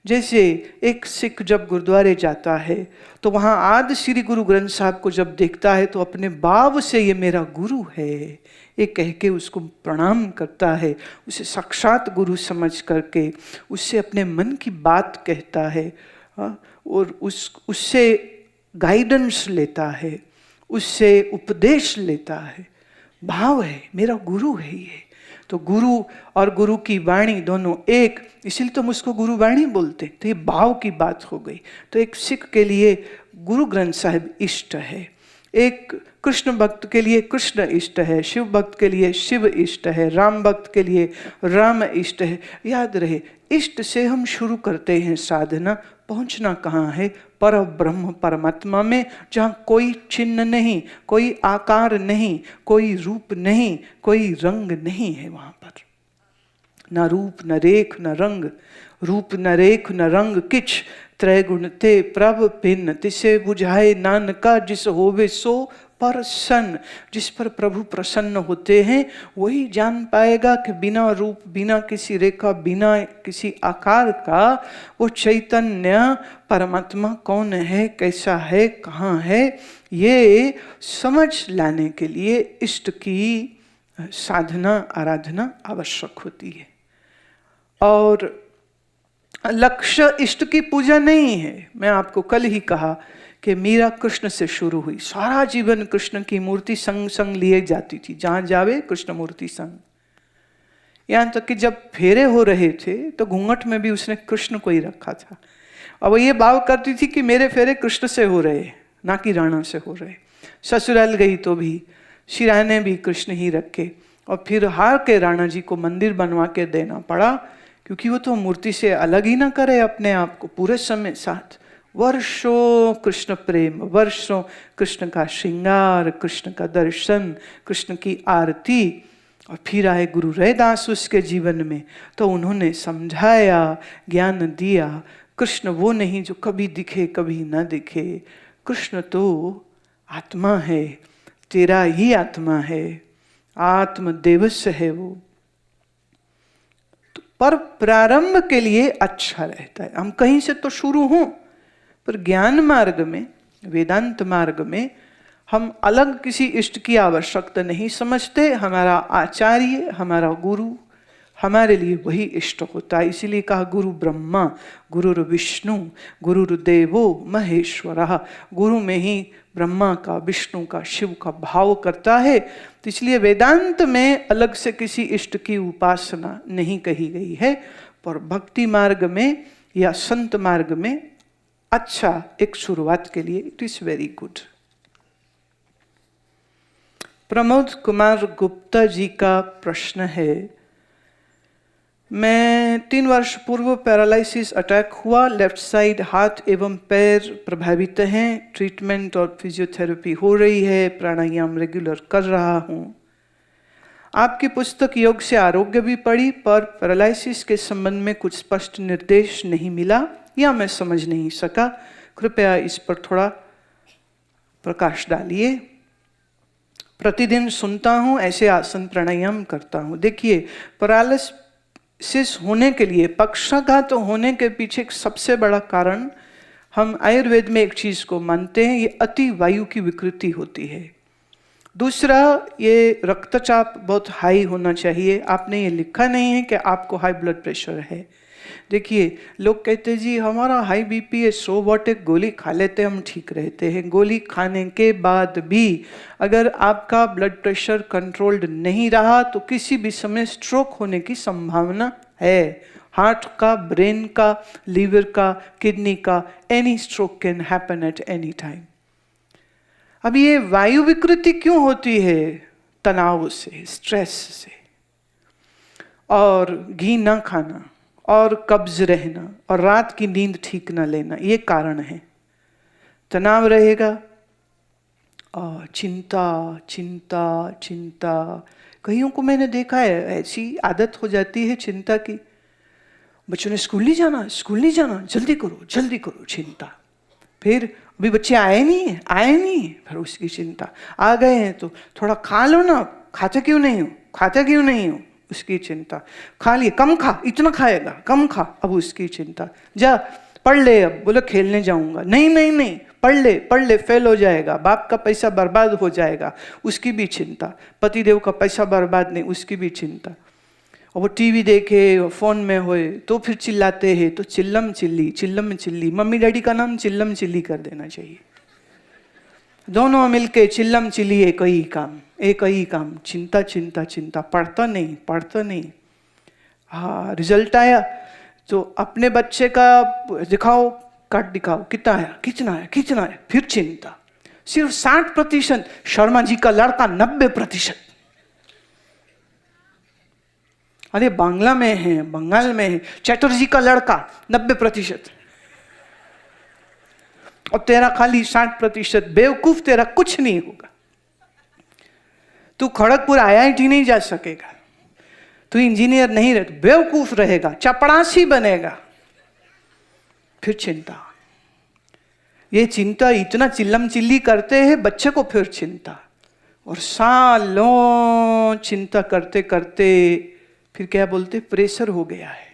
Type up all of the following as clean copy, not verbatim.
जैसे एक सिख जब गुरुद्वारे जाता है तो वहाँ आदि श्री गुरु ग्रंथ साहब को जब देखता है तो अपने भाव से ये मेरा गुरु है ये कह के उसको प्रणाम करता है, उसे साक्षात गुरु समझ करके उससे अपने मन की बात कहता है और उससे गाइडेंस लेता है, उससे उपदेश लेता है। भाव है, मेरा गुरु है ये। तो गुरु और गुरु की वाणी दोनों एक, इसलिए तो हम उसको गुरु वाणी बोलते। तो ये भाव की बात हो गई। तो एक सिख के लिए गुरु ग्रंथ साहिब इष्ट है, एक कृष्ण भक्त के लिए कृष्ण इष्ट है, शिव भक्त के लिए शिव इष्ट है, राम भक्त के लिए राम इष्ट है। याद रहे, इष्ट से हम शुरू करते हैं साधना। पहुंचना कहाँ है? पर ब्रह्म परमात्मा में, जहाँ कोई चिन्ह नहीं, कोई आकार नहीं, कोई रूप नहीं, कोई रंग नहीं है। वहाँ पर न रूप न रेख न रंग, रूप न रेख न रंग किछ, त्रैगुण ते प्रभ भिन्न, तिसे बुझाए नानका जिस होवे सो प्रसन्न। जिस पर प्रभु प्रसन्न होते हैं वही जान पाएगा कि बिना रूप, बिना किसी रेखा, बिना किसी आकार का वो चैतन्य परमात्मा कौन है, कैसा है, कहाँ है। ये समझ लाने के लिए इष्ट की साधना आराधना आवश्यक होती है। और लक्ष्य इष्ट की पूजा नहीं है। मैं आपको कल ही कहा कि मीरा कृष्ण से शुरू हुई, सारा जीवन कृष्ण की मूर्ति संग संग लिए जाती थी, जहां जावे कृष्ण मूर्ति संग। यहाँ तक कि जब फेरे हो रहे थे तो घूंघट में भी उसने कृष्ण को ही रखा था। और वो ये भाव करती थी कि मेरे फेरे कृष्ण से हो रहे, ना कि राणा से हो रहे। ससुराल गई तो भी शिराने भी कृष्ण ही रखे, और फिर हार के राणा जी को मंदिर बनवा के देना पड़ा, क्योंकि वो तो मूर्ति से अलग ही ना करे अपने आप को पूरे समय साथ। वर्षों कृष्ण प्रेम, वर्षों कृष्ण का श्रृंगार, कृष्ण का दर्शन, कृष्ण की आरती। और फिर आए गुरु रैदास उसके जीवन में, तो उन्होंने समझाया, ज्ञान दिया। कृष्ण वो नहीं जो कभी दिखे कभी ना दिखे, कृष्ण तो आत्मा है, तेरा ही आत्मा है, आत्म देवस्य है वो। तो पर प्रारंभ के लिए अच्छा रहता है, हम कहीं से तो शुरू हों, पर ज्ञान मार्ग में, वेदांत मार्ग में हम अलग किसी इष्ट की आवश्यकता नहीं समझते। हमारा आचार्य, हमारा गुरु, हमारे लिए वही इष्ट होता है। इसीलिए कहा गुरु ब्रह्मा गुरुर विष्णु गुरुर्देवो महेश्वरः। गुरु में ही ब्रह्मा का, विष्णु का, शिव का भाव करता है। तो इसलिए वेदांत में अलग से किसी इष्ट की उपासना नहीं कही गई है, पर भक्ति मार्ग में या संत मार्ग में अच्छा एक शुरुआत के लिए it is very good. Pramod Kumar Gupta ji का प्रश्न है, मैं 3 वर्ष पूर्व पैरालिसिस अटैक हुआ, लेफ्ट साइड हाथ एवं पैर प्रभावित हैं, ट्रीटमेंट और फिजियोथेरेपी हो रही है, प्राणायाम रेगुलर कर रहा हूँ। आपकी पुस्तक योग से आरोग्य भी पढ़ी, पर पैरालिसिस के संबंध में कुछ स्पष्ट निर्देश नहीं मिला या मैं समझ नहीं सका। कृपया इस पर थोड़ा प्रकाश डालिए। प्रतिदिन सुनता हूँ, ऐसे आसन प्राणायाम करता हूँ। देखिए, पैरालिसिस होने के लिए, पक्षाघात होने के पीछे एक सबसे बड़ा कारण, हम आयुर्वेद में एक चीज को मानते हैं, ये अति वायु की विकृति होती है। दूसरा, ये रक्तचाप बहुत हाई होना चाहिए। आपने ये लिखा नहीं है कि आपको हाई ब्लड प्रेशर है। देखिए, लोग कहते हैं जी हमारा हाई बीपी है, 100 वाट एक गोली खा लेते हम ठीक रहते हैं। गोली खाने के बाद भी अगर आपका ब्लड प्रेशर कंट्रोल्ड नहीं रहा तो किसी भी समय स्ट्रोक होने की संभावना है। हार्ट का, ब्रेन का, लीवर का, किडनी का, any stroke can happen at any time. अब ये वायु विकृति क्यों होती है? तनाव से, स्ट्रेस से, और घी ना खाना, और कब्ज रहना, और रात की नींद ठीक ना लेना, ये कारण है। तनाव रहेगा और चिंता चिंता चिंता। कईयों को मैंने देखा है ऐसी आदत हो जाती है चिंता की, बच्चों ने स्कूल नहीं जाना, स्कूल नहीं जाना, जल्दी करो चिंता। फिर अभी बच्चे आए नहीं है, फिर उसकी चिंता। आ गए हैं तो थोड़ा खा लो ना, खाते क्यों नहीं हो। उसकी चिंता। खा लिए, कम खा, इतना खाएगा, कम खा, अब उसकी चिंता। जा पढ़ ले, अब बोले खेलने जाऊंगा, नहीं नहीं नहीं, पढ़ ले, फेल हो जाएगा, बाप का पैसा बर्बाद हो जाएगा, उसकी भी चिंता। पतिदेव का पैसा बर्बाद नहीं, उसकी भी चिंता। और वो टीवी देखे, फोन में होए तो फिर चिल्लाते हैं, तो चिल्लम चिल्ली। मम्मी डैडी का नाम चिल्लम चिल्ली कर देना चाहिए, दोनों मिलके चिल्लम चिल्ली, एक ही काम, चिंता चिंता चिंता, पढ़ता नहीं। हाँ, रिजल्ट आया तो अपने बच्चे का दिखाओ, काट दिखाओ, कितना है, फिर चिंता। सिर्फ 60%, शर्मा जी का लड़का 90%। अरे बांग्ला में है, बंगाल में है, चटर्जी का लड़का 90%, और तेरा खाली 60%। बेवकूफ, तेरा कुछ नहीं होगा। तू खड़गपुर IIT नहीं जा सकेगा, तू इंजीनियर नहीं रहे, बेवकूफ रहेगा, चपड़ासी बनेगा, फिर चिंता। ये चिंता, इतना चिल्लम चिल्ली करते हैं बच्चे को, फिर चिंता, और सालों चिंता करते करते फिर क्या बोलते, प्रेशर हो गया है।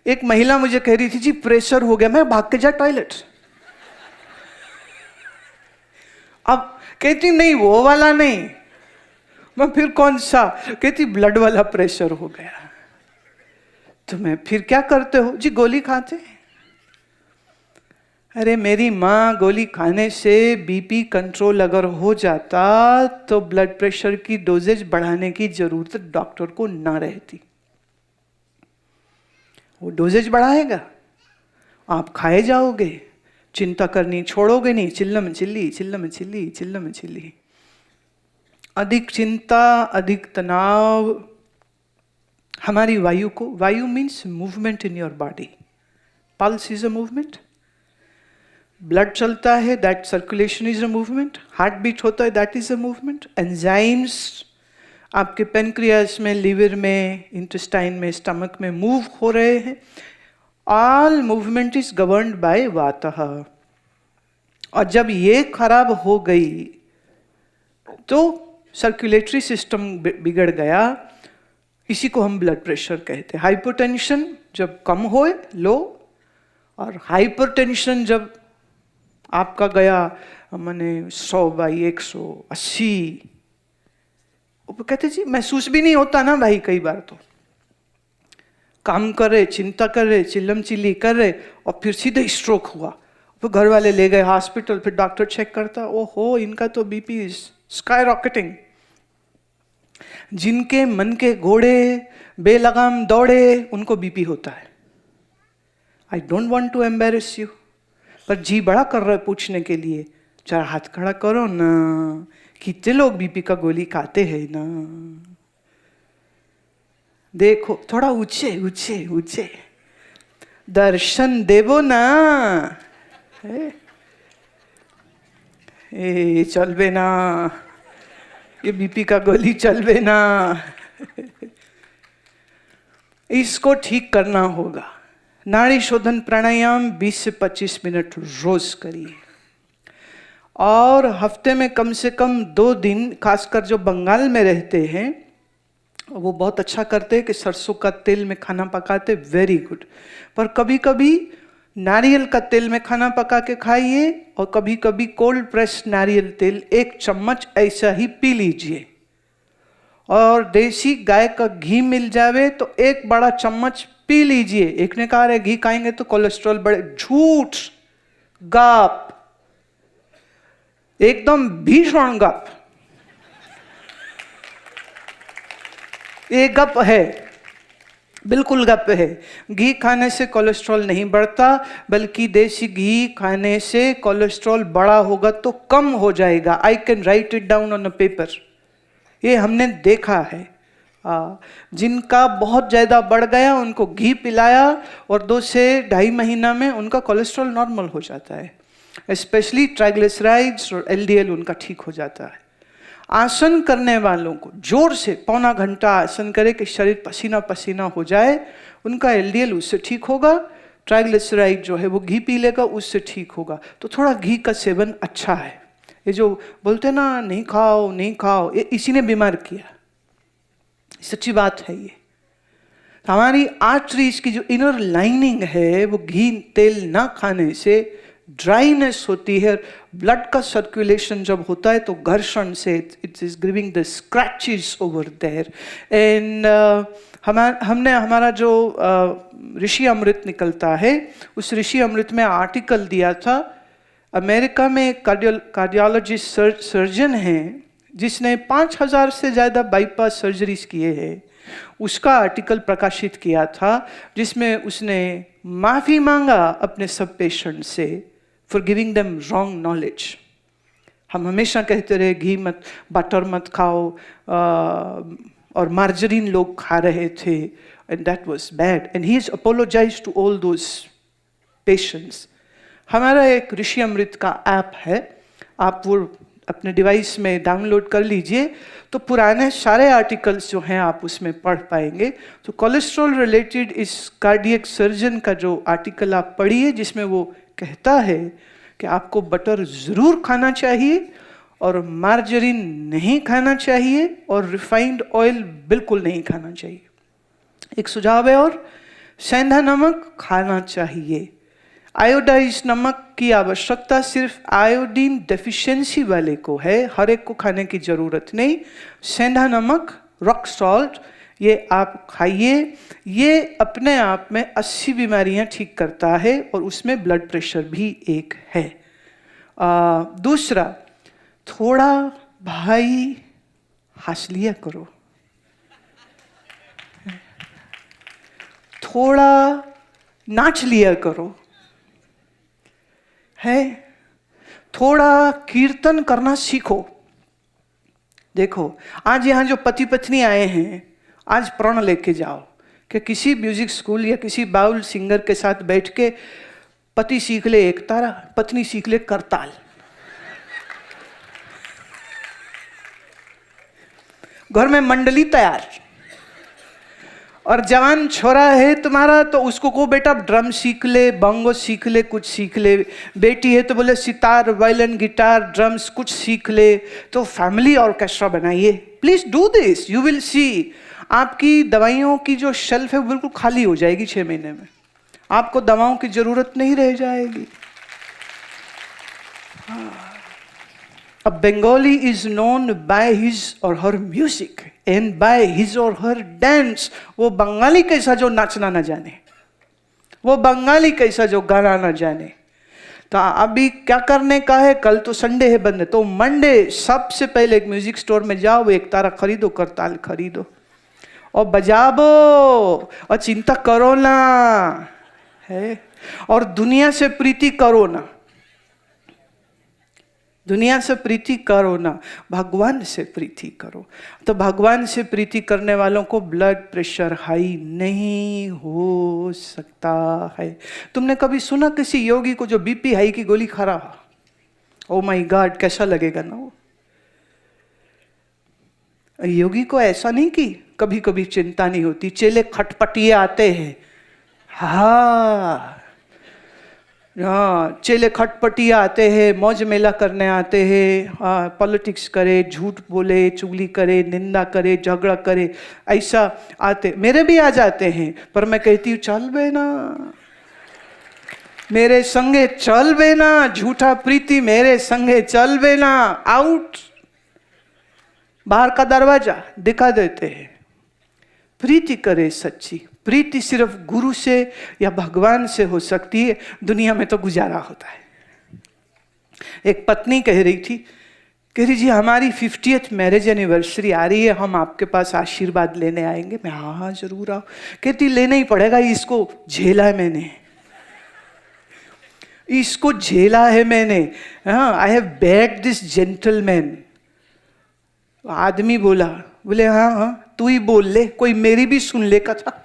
एक महिला मुझे कह रही थी, जी प्रेशर हो गया, मैं भाग के जा टॉयलेट। अब कहती नहीं, वो वाला नहीं, मैं फिर कौन सा, कहती ब्लड वाला प्रेशर हो गया। तो मैं फिर क्या करते हो, जी गोली खाते। अरे मेरी माँ, गोली खाने से बीपी कंट्रोल अगर हो जाता तो ब्लड प्रेशर की डोजेज बढ़ाने की जरूरत डॉक्टर को ना रहती। वो डोजेज बढ़ाएगा, आप खाए जाओगे, चिंता करनी छोड़ोगे नहीं, चिल्लम चिल्ली। अधिक चिंता, अधिक तनाव हमारी वायु को, वायु means movement in your body, pulse is a movement, blood चलता है, that circulation is a movement, heart beat होता है, that is a movement, enzymes आपके पेनक्रियास में, लिवर में, इंटेस्टाइन में, स्टमक में मूव हो रहे हैं। All movement is governed by वातः। और जब ये खराब हो गई तो सर्कुलेटरी सिस्टम बिगड़ गया, इसी को हम ब्लड प्रेशर कहते हैं। हाइपोटेंशन जब कम होए, लो, और हाइपरटेंशन जब आपका गया माने 100/180, वो कहते जी महसूस भी नहीं होता ना भाई, कई बार तो काम कर रहे, चिंता कर रहे, चिल्लम चिल्ली कर रहे, और फिर सीधे स्ट्रोक हुआ, फिर घर वाले ले गए हॉस्पिटल, फिर डॉक्टर चेक करता, ओहो इनका तो बीपी स्काई रॉकेटिंग। जिनके मन के घोड़े बेलगाम दौड़े उनको बीपी होता है। I don't want to embarrass you, पर जी बड़ा कर रहा है पूछने के लिए, जरा हाथ खड़ा करो ना, कितने लोग बीपी का गोली खाते हैं ना, देखो थोड़ा ऊंचे दर्शन देवो ना, ए चलबे ना, ये बीपी का गोली चलबे ना। इसको ठीक करना होगा। नाड़ी शोधन प्राणायाम 20 से 25 मिनट रोज करिए, और हफ्ते में कम से कम 2 दिन, खासकर जो बंगाल में रहते हैं वो बहुत अच्छा करते हैं कि सरसों का तेल में खाना पकाते, वेरी गुड। पर कभी कभी नारियल का तेल में खाना पका के खाइए, और कभी कभी कोल्ड प्रेस नारियल तेल 1 चम्मच ऐसा ही पी लीजिए। और देसी गाय का घी मिल जावे तो 1 बड़ा चम्मच पी लीजिए। एक ने कहा घी खाएंगे तो कोलेस्ट्रॉल बढ़े, झूठ, गप, एकदम भीषण गप, ये गप है, बिल्कुल गप है। घी खाने से कोलेस्ट्रॉल नहीं बढ़ता, बल्कि देसी घी खाने से कोलेस्ट्रॉल बढ़ा होगा तो कम हो जाएगा। I can write it down on a paper, ये हमने देखा है। जिनका बहुत ज़्यादा बढ़ गया उनको घी पिलाया और 2 से 2.5 महीना में उनका कोलेस्ट्रॉल नॉर्मल हो जाता है। स्पेशली ट्राइग्लिसराइड्स और LDL उनका ठीक हो जाता है। आसन करने वालों को जोर से पौना घंटा आसन करे कि शरीर पसीना पसीना हो जाए, उनका LDL उससे ठीक होगा, ट्राइग्लिसराइड जो है वो घी पी लेगा, उससे ठीक होगा। तो थोड़ा घी का सेवन अच्छा है। ये जो बोलते ना नहीं खाओ, ये इसी ने बीमार किया। सच्ची बात है ये। हमारी आर्टरीज की जो इनर लाइनिंग है वो घी तेल ना खाने से ड्राइनेस होती है। ब्लड का सर्कुलेशन जब होता है तो घर्षण से it is giving the scratches over there. And हमने हमारा जो ऋषि अमृत निकलता है उस ऋषि अमृत में आर्टिकल दिया था। अमेरिका में कार्डियोलॉजिस्ट सर्जन हैं जिसने 5000 से ज़्यादा बाईपास सर्जरीज किए हैं, उसका आर्टिकल प्रकाशित किया था जिसमें उसने माफ़ी मांगा अपने सब पेशेंट से for giving them wrong knowledge. हम हमेशा कहते रहे घी मत, बटर मत खाओ, और मार्जरीन लोग खा रहे थे, and that was bad, and he is apologize to all those patients. हमारा एक ऋषि अमृत का ऐप है, आप वो अपने डिवाइस में डाउनलोड कर लीजिए तो पुराने सारे आर्टिकल्स जो हैं आप उसमें पढ़ पाएंगे। तो कोलेस्ट्रॉल रिलेटेड इस कार्डियक सर्जन का जो आर्टिकल आप पढ़िए जिसमें वो कहता है कि आपको बटर ज़रूर खाना चाहिए और मार्जरीन नहीं खाना चाहिए और रिफाइंड ऑयल बिल्कुल नहीं खाना चाहिए। एक सुझाव है और सेंधा नमक खाना चाहिए। आयोडाइज नमक की आवश्यकता सिर्फ आयोडीन डेफिशिएंसी वाले को है, हर एक को खाने की ज़रूरत नहीं। सेंधा नमक, रॉक सॉल्ट, ये आप खाइए, ये अपने आप में 80 बीमारियां ठीक करता है और उसमें ब्लड प्रेशर भी एक है। दूसरा, थोड़ा भाई हंस लिया करो, थोड़ा नाच लिया करो, है थोड़ा कीर्तन करना सीखो। देखो आज यहाँ जो पति पत्नी आए हैं, आज प्रण लेके जाओ कि किसी म्यूजिक स्कूल या किसी बाउल सिंगर के साथ बैठ के पति सीख ले एक तारा, पत्नी सीख ले करताल। घर में मंडली तैयार, और जवान छोरा है तुम्हारा तो उसको को बेटा ड्रम सीख ले, बंगो सीख ले, कुछ सीख ले। बेटी है तो बोले सितार, वायलिन, गिटार, ड्रम्स कुछ सीख ले। तो फैमिली ऑर्केस्ट्रा बनाइए। Please do this, you will see आपकी दवाइयों की जो शेल्फ है वो बिल्कुल खाली हो जाएगी 6 महीने में, आपको दवाओं की जरूरत नहीं रह जाएगी। A Bengali is known by his or her music and by his or her dance। वो बंगाली कैसा जो नाचना ना जाने, वो बंगाली कैसा जो गाना ना जाने। तो अभी क्या करने का है, कल तो संडे है बंद है, तो मंडे सबसे पहले एक म्यूजिक स्टोर में जाओ, एक तारा खरीदो, करताल खरीदो और बजाबो और चिंता करो ना, है, और दुनिया से प्रीति करो ना, दुनिया से प्रीति करो ना, भगवान से प्रीति करो। तो भगवान से प्रीति करने वालों को ब्लड प्रेशर हाई नहीं हो सकता है। तुमने कभी सुना किसी योगी को जो बीपी हाई की गोली खा रहा? ओ माय गॉड, कैसा लगेगा ना वो। योगी को ऐसा नहीं कि कभी कभी चिंता नहीं होती, चेले खटपटिए आते हैं, हाँ चेले खटपटिया आते हैं, मौज मेला करने आते हैं, पॉलिटिक्स करे, झूठ बोले, चुगली करे, निंदा करे, झगड़ा करे, ऐसा आते। मेरे भी आ जाते हैं, पर मैं कहती हूँ चल बे ना, मेरे संगे चल बे ना, झूठा प्रीति मेरे संगे चल बे ना, आउट, बाहर का दरवाजा दिखा देते हैं। प्रीति करे सच्ची, प्रीति सिर्फ गुरु से या भगवान से हो सकती है, दुनिया में तो गुजारा होता है। एक पत्नी कह रही थी, कह रही जी हमारी 50th मैरिज एनिवर्सरी आ रही है, हम आपके पास आशीर्वाद लेने आएंगे। मैं हाँ जरूर आओ। कहती लेना ही पड़ेगा, इसको झेला है मैंने, इसको झेला है मैंने, I have bagged this gentleman. आदमी बोला, बोले हाँ हाँ तू ही बोल ले, कोई मेरी भी सुन ले कथा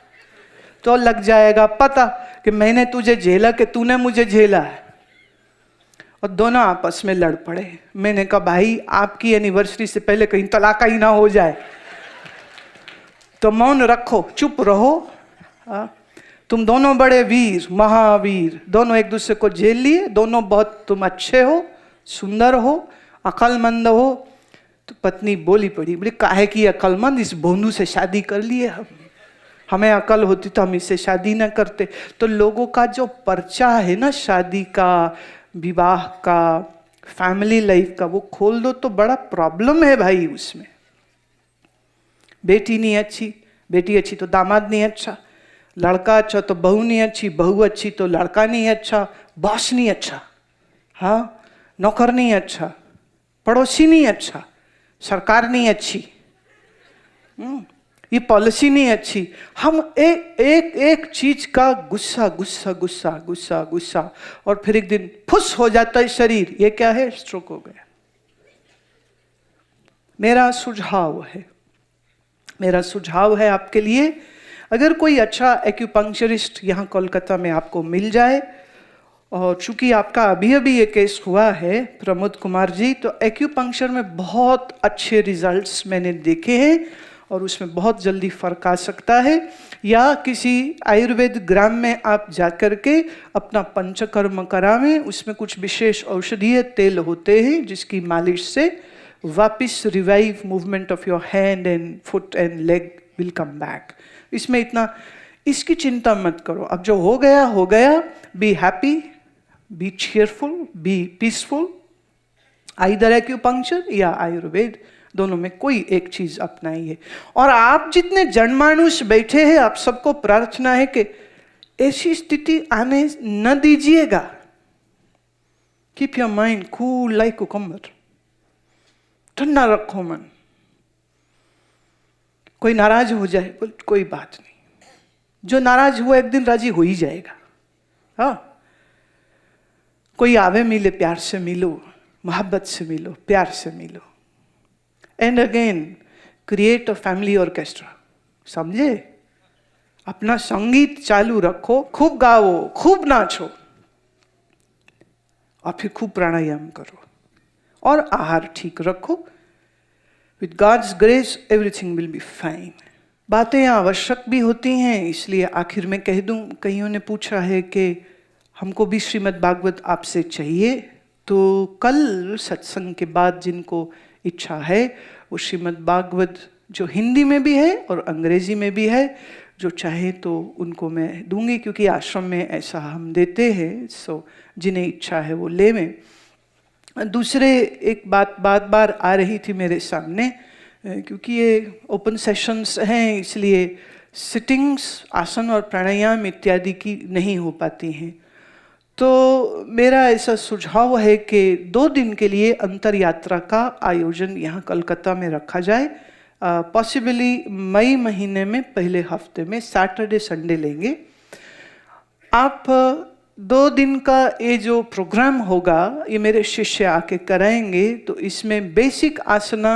तो लग जाएगा पता कि मैंने तुझे झेला कि तूने मुझे झेला है। और दोनों आपस में लड़ पड़े। मैंने कहा भाई आपकी एनिवर्सरी से पहले कहीं तलाक ही ना हो जाए, तो मौन रखो, चुप रहो। तुम दोनों बड़े वीर, महावीर, दोनों एक दूसरे को झेल लिए, दोनों बहुत तुम अच्छे हो, सुंदर हो, अक्लमंद हो, तो पत्नी बोली पड़ी, बोले काहे की अक्लमंद, इस भोंदू से शादी कर लिए हम, हमें अकल होती तो हम इससे शादी ना करते। तो लोगों का जो पर्चा है ना शादी का, विवाह का, फैमिली लाइफ का, वो खोल दो तो बड़ा प्रॉब्लम है भाई उसमें। बेटी नहीं अच्छी, बेटी अच्छी तो दामाद नहीं अच्छा, लड़का अच्छा तो बहू नहीं अच्छी, बहू अच्छी तो लड़का नहीं अच्छा, बॉस नहीं अच्छा, हाँ, नौकर नहीं अच्छा, पड़ोसी नहीं अच्छा, सरकार नहीं अच्छी, ये पॉलिसी नहीं अच्छी। हम एक चीज का गुस्सा गुस्सा गुस्सा गुस्सा गुस्सा, और फिर एक दिन फुस हो जाता है शरीर, ये क्या है, स्ट्रोक हो गया। मेरा सुझाव है आपके लिए, अगर कोई अच्छा एक्यूपंक्चरिस्ट यहाँ कोलकाता में आपको मिल जाए, और चूंकि आपका अभी अभी ये केस हुआ है प्रमोद कुमार जी, तो एक्यूपंक्चर में बहुत अच्छे रिजल्ट्स मैंने देखे हैं और उसमें बहुत जल्दी फर्क आ सकता है। या किसी आयुर्वेद ग्राम में आप जाकर के अपना पंचकर्म करावें, उसमें कुछ विशेष औषधीय तेल होते हैं जिसकी मालिश से वापस revive movement of your hand and foot and leg will come back. इसमें इतना इसकी चिंता मत करो, अब जो हो गया। Be happy, be cheerful, be peaceful. Either acupuncture या आयुर्वेद, दोनों में कोई एक चीज अपनाइए। और आप जितने जनमानुष बैठे हैं, आप सबको प्रार्थना है कि ऐसी स्थिति आने न दीजिएगा। Keep your mind cool like cucumber, ठंडा रखो मन। कोई नाराज हो जाए, कोई बात नहीं, जो नाराज हुआ एक दिन राजी हो ही जाएगा। हाँ, कोई आवे मिले, प्यार से मिलो, मोहब्बत से मिलो, प्यार से मिलो। And again create a family orchestra, समझे? अपना संगीत चालू रखो, खूब गाओ, खूब नाचो, और फिर खूब प्राणायाम करो और आहार ठीक रखो। With God's grace everything will be fine. बातें आवश्यक भी होती हैं, इसलिए आखिर में कह दूं, कईयों ने पूछा है कि हमको भी श्रीमद् भागवत आपसे चाहिए, तो कल सत्संग के बाद जिनको इच्छा है वो श्रीमद् भागवत जो हिंदी में भी है और अंग्रेजी में भी है, जो चाहे तो उनको मैं दूंगी, क्योंकि आश्रम में ऐसा हम देते हैं। सो जिन्हें इच्छा है वो लेवें। दूसरे एक बात बार आ रही थी मेरे सामने, क्योंकि ये ओपन सेशंस हैं, इसलिए सिटिंग्स, आसन और प्राणायाम इत्यादि की नहीं हो पाती हैं। तो मेरा ऐसा सुझाव है कि 2 दिन के लिए अंतर यात्रा का आयोजन यहाँ कलकत्ता में रखा जाए। पॉसिबली मई महीने में पहले हफ्ते में सैटरडे संडे लेंगे। आप 2 दिन का ये जो प्रोग्राम होगा, ये मेरे शिष्य आके कराएंगे। तो इसमें बेसिक आसना,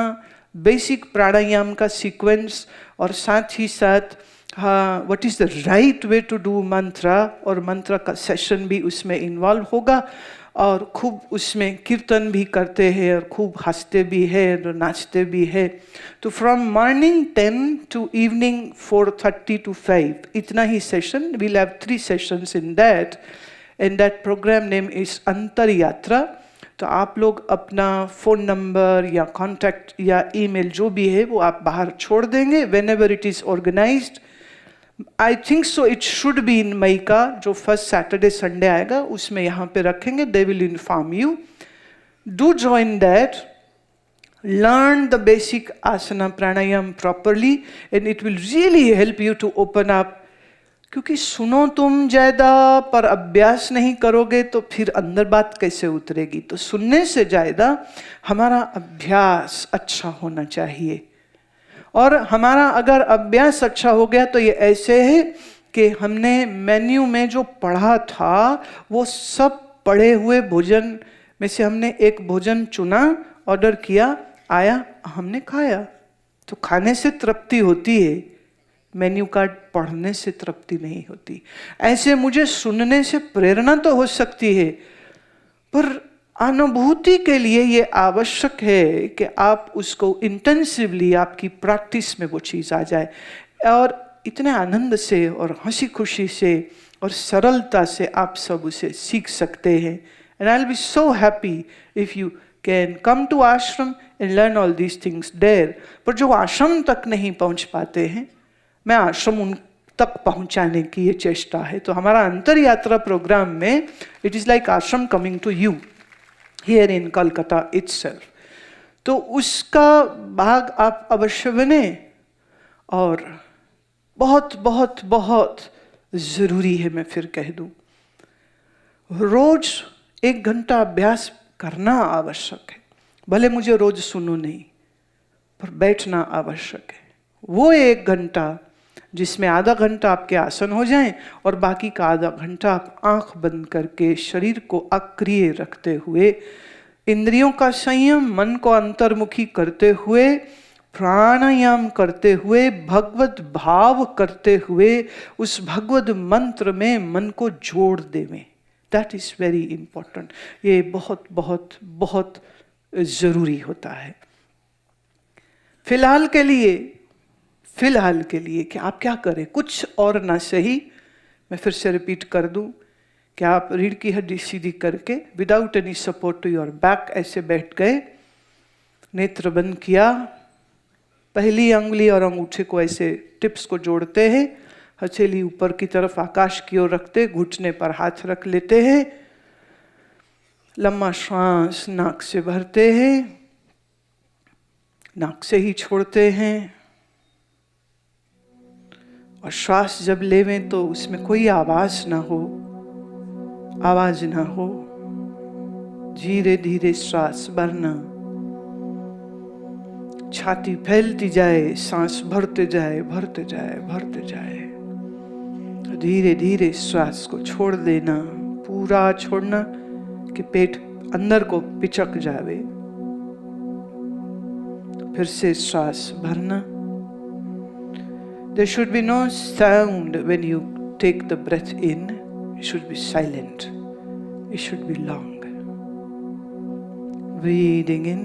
बेसिक प्राणायाम का सीक्वेंस, और साथ ही साथ what is the right way to do mantra, और मंत्रा का सेशन भी उसमें इन्वॉल्व होगा। और खूब उसमें कीर्तन भी करते हैं और खूब हंसते भी हैं और नाचते भी हैं। तो from morning 10 to evening 4:30 to 5, इतना ही session. We'll have 3 sessions in that, and that programme name is Antar Yatra. तो आप लोग अपना फ़ोन नंबर या कॉन्टैक्ट या ईमेल जो भी है वो आप बाहर छोड़ देंगे। Whenever it is organised, I think so it should be in May का जो फर्स्ट सैटरडे संडे आएगा, उसमें यहाँ पे रखेंगे। They will inform you. Do join that, learn the basic asana pranayam properly, and it will really help you to open up. क्योंकि सुनो तुम ज़्यादा पर अभ्यास नहीं करोगे तो फिर अंदर बात कैसे उतरेगी। तो सुनने से ज़्यादा हमारा अभ्यास अच्छा होना चाहिए। और हमारा अगर अभ्यास अच्छा हो गया तो ये ऐसे है कि हमने मेन्यू में जो पढ़ा था वो सब पढ़े हुए भोजन में से हमने एक भोजन चुना, ऑर्डर किया, आया, हमने खाया। तो खाने से तृप्ति होती है, मेन्यू कार्ड पढ़ने से तृप्ति नहीं होती। ऐसे मुझे सुनने से प्रेरणा तो हो सकती है, पर अनुभूति के लिए ये आवश्यक है कि आप उसको इंटेंसिवली, आपकी प्रैक्टिस में वो चीज़ आ जाए और इतने आनंद से और हंसी खुशी से और सरलता से आप सब उसे सीख सकते हैं। And I will be so happy if you can come to ashram and learn all these things there. पर जो आश्रम तक नहीं पहुंच पाते हैं, मैं आश्रम उन तक पहुंचाने की ये चेष्टा है। तो हमारा अंतर यात्रा प्रोग्राम में it is like ashram coming to you here in Calcutta itself. तो उसका भाग आप अवश्य बने और बहुत बहुत बहुत ज़रूरी है। मैं फिर कह दूं, रोज 1 घंटा अभ्यास करना आवश्यक है। भले मुझे रोज सुनो नहीं, पर बैठना आवश्यक है। वो 1 घंटा जिसमें आधा घंटा आपके आसन हो जाएं और बाकी का आधा घंटा आप आंख बंद करके शरीर को अक्रिय रखते हुए, इंद्रियों का संयम, मन को अंतर्मुखी करते हुए, प्राणायाम करते हुए, भगवत भाव करते हुए उस भगवत मंत्र में मन को जोड़ देवें। That is very important. ये बहुत बहुत बहुत ज़रूरी होता है। फिलहाल के लिए कि आप क्या करें, कुछ और ना सही, मैं फिर से रिपीट कर दूं कि आप रीढ़ की हड्डी सीधी करके without any support to your back ऐसे बैठ गए, नेत्र बंद किया, पहली अंगुली और अंगूठे को ऐसे टिप्स को जोड़ते हैं, हथेली ऊपर की तरफ आकाश की ओर रखते, घुटने पर हाथ रख लेते हैं, लंबा श्वास नाक से भरते हैं, नाक से ही छोड़ते हैं, और श्वास जब लेवें तो उसमें कोई आवाज ना हो, धीरे धीरे श्वास भरना, छाती फैलती जाए, सांस भरते जाए, धीरे धीरे श्वास को छोड़ देना, पूरा छोड़ना कि पेट अंदर को पिचक जावे। फिर से श्वास भरना। There should be no sound when you take the breath in. It should be silent. It should be long. Breathing in.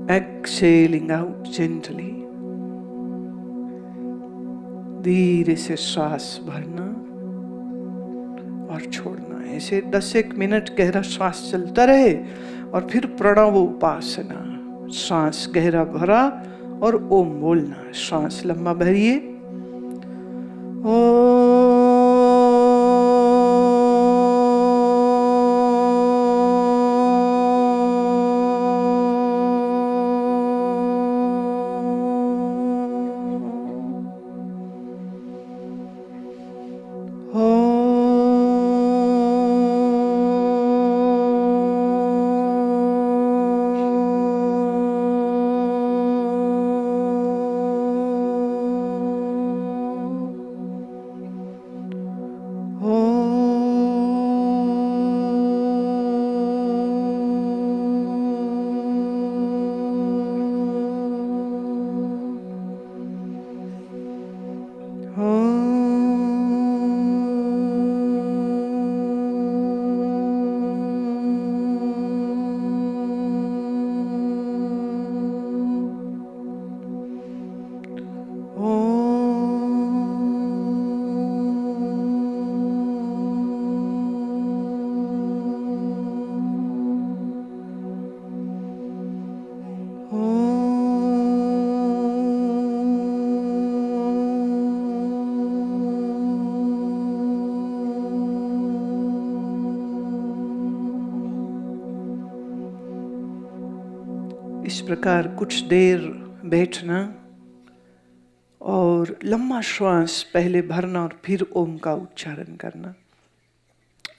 Exhaling out gently. धीरे से श्वास भरना और छोड़ना। ऐसे 10-1 मिनट गहरा श्वास चलता रहे और फिर प्रणव उपासना, श्वास गहरा भरा और ओम बोलना। श्वास लंबा भरिए, ओ इस प्रकार कुछ देर बैठना और लंबा श्वास पहले भरना और फिर ओम का उच्चारण करना।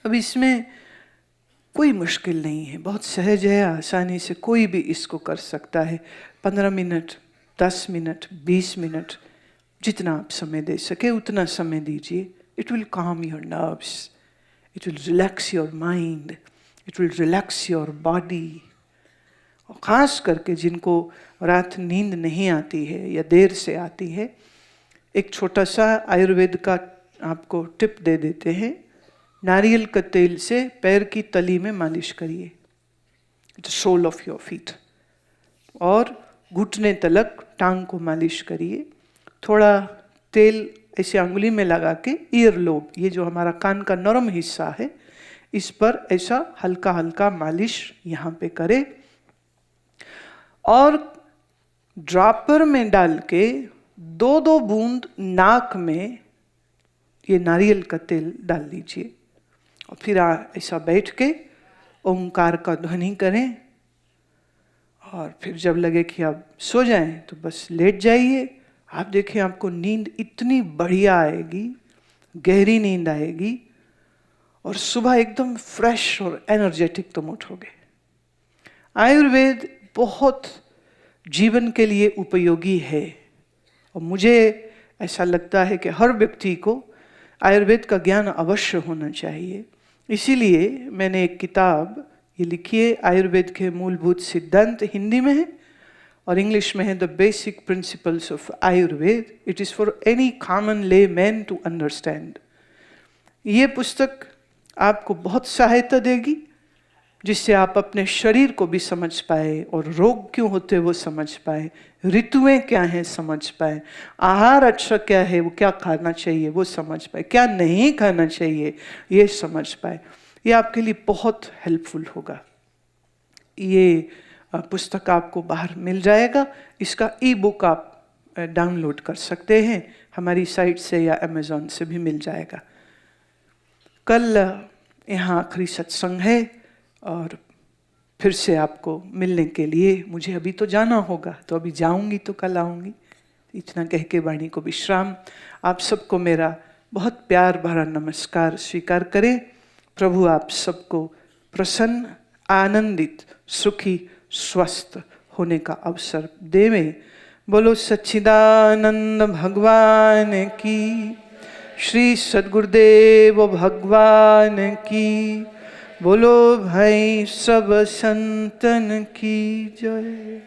अब इसमें कोई मुश्किल नहीं है, बहुत सहज है, आसानी से कोई भी इसको कर सकता है। 15 मिनट, 10 मिनट, 20 मिनट, जितना आप समय दे सके उतना समय दीजिए। इट विल काम your nerves, it will relax your mind, it will relax your body. और ख़ास करके जिनको रात नींद नहीं आती है या देर से आती है, एक छोटा सा आयुर्वेद का आपको टिप दे देते हैं। नारियल का तेल से पैर की तली में मालिश करिए, the sole of your feet, और घुटने तलक टांग को मालिश करिए। थोड़ा तेल ऐसे अंगुली में लगा के ईयर लोब, ये जो हमारा कान का नरम हिस्सा है, इस पर ऐसा हल्का हल्का मालिश यहाँ पे करें और ड्रॉपर में डाल के 2-2 बूंद नाक में ये नारियल का तेल डाल लीजिए और फिर ऐसा बैठ के ओंकार का ध्वनि करें और फिर जब लगे कि आप सो जाएं तो बस लेट जाइए। आप देखिए आपको नींद इतनी बढ़िया आएगी, गहरी नींद आएगी और सुबह एकदम फ्रेश और एनर्जेटिक तुम उठोगे। आयुर्वेद बहुत जीवन के लिए उपयोगी है और मुझे ऐसा लगता है कि हर व्यक्ति को आयुर्वेद का ज्ञान अवश्य होना चाहिए। इसीलिए मैंने एक किताब ये लिखी है, आयुर्वेद के मूलभूत सिद्धांत, हिंदी में है और इंग्लिश में है the basic principles of Ayurveda. It is for any common ले मैन टू अंडरस्टैंड। ये पुस्तक आपको बहुत सहायता देगी जिससे आप अपने शरीर को भी समझ पाए और रोग क्यों होते हैं वो समझ पाए, ऋतुएं क्या हैं समझ पाए, आहार अच्छा क्या है, वो क्या खाना चाहिए वो समझ पाए, क्या नहीं खाना चाहिए ये समझ पाए। ये आपके लिए बहुत हेल्पफुल होगा। ये पुस्तक आपको बाहर मिल जाएगा। इसका ई बुक आप डाउनलोड कर सकते हैं हमारी साइट से या अमेज़ॉन से भी मिल जाएगा। कल यहाँ आखिरी सत्संग है और फिर से आपको मिलने के लिए मुझे अभी तो जाना होगा, तो अभी जाऊंगी तो कल आऊंगी। इतना कह के वाणी को विश्राम। आप सबको मेरा बहुत प्यार भरा नमस्कार स्वीकार करें। प्रभु आप सबको प्रसन्न, आनंदित, सुखी, स्वस्थ होने का अवसर देवे। बोलो सच्चिदानंद भगवान की, श्री सद्गुरुदेव भगवान की, बोलो भाई सब संतन की जय।